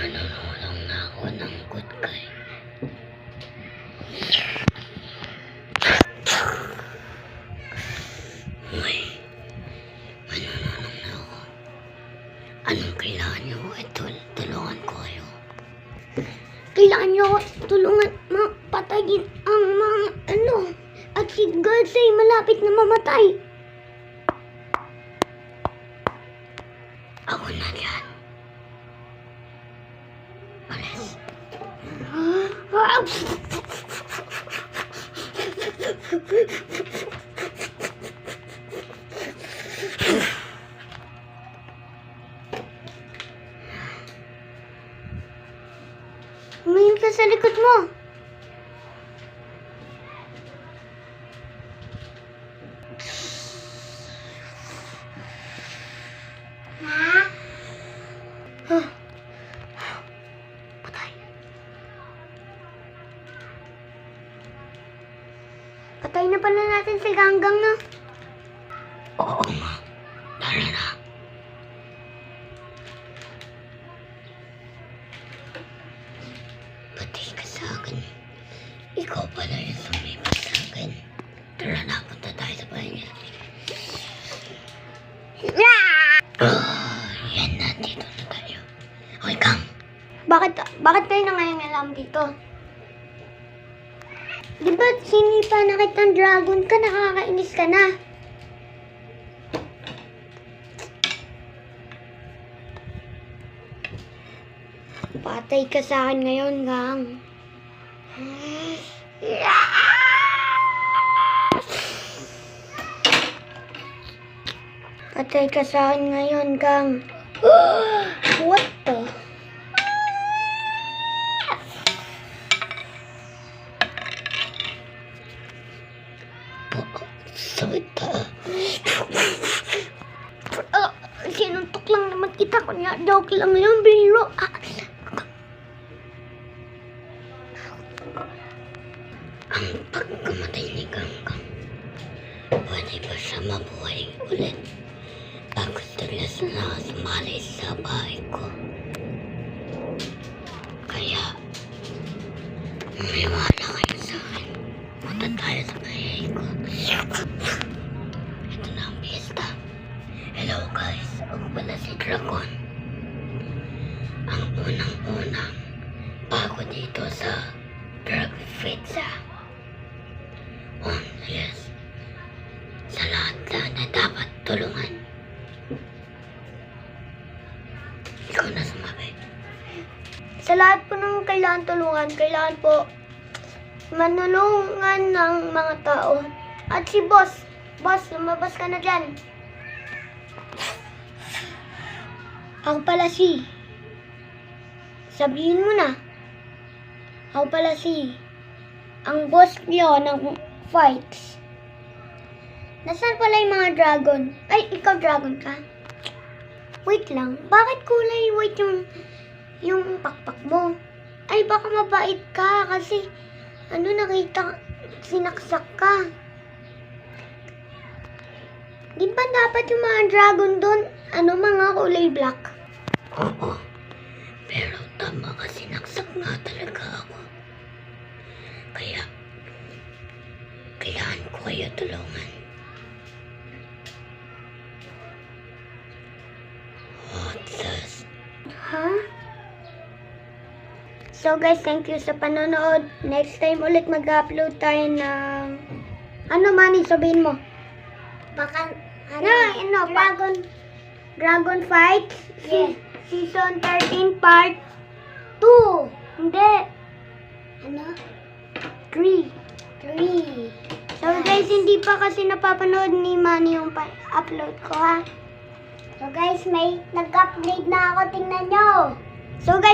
Manunulong na ako ng good guy. Uy, manunulong na ako. Anong kailangan niyo? Tulungan ko kayo. Kailangan nyo tulungan patayin ang mga at si Girls ay malapit na mamatay. Ako na yan. Alis. Umayun ka sa likod mo. Patay. Patay na pala natin si Ganggang na. Oo nga. Tara na. Patay ka sa akin. Ikaw pala yung sumipat sa akin. Tara na, punta tayo sa bahay niya. Yan na, dito na tayo. Okay, Kang. Bakit kayo na ngayon alam dito? Di ba sinipa na kitang dragon ka, nakakainis ka na? Patay ka sa akin ngayon, Gang. Patay ka sa akin ngayon, Gang. What the? Sakit pa. Sinuntok lang naman kita. Kunya, joke lang yun, biro. Ang pagkamatay ni Ganggang, pwede ba siya mabuhay ulit? Bakit tulas na sumali sa bahay ko? Kaya, umiwala kayo sa akin. Punta tayo sa bahay ko. Ito na ang pista. Hello guys, ako pala si Dragon. Ang unang-unang bago dito sa Drag Pizza. Yes. Sa lahat na dapat tulungan. Ikaw na sumabi. Sa lahat po ng kailangan tulungan, kailangan po manulungan ng mga tao. At si Boss, lumabas ka na dyan. Ako pala si, sabihin mo na. Ako pala si, ang boss niyo ng fights. Nasaan pala yung mga dragon? Ay, ikaw dragon ka? Wait lang, bakit kulay white yung pakpak mo? Ay, baka mabait ka kasi nakita, sinaksak ka. Di ba dapat yung mga dragon doon, mga kulay black? Oo. Pero tama kasi sinaksak nga talaga ako. Kaya, kailangan ko kayo tulungan. Ha? So guys, thank you sa panonood. Next time ulit mag-upload tayo ng Manny, sabihin mo. Baka, Dragon Fight, Yeah. Season 13, Part 2. Hindi, 3. 3. So guys, hindi pa kasi napapanood ni Manny yung upload ko, ha? So guys, may nag-upgrade na ako. Tingnan nyo. So guys,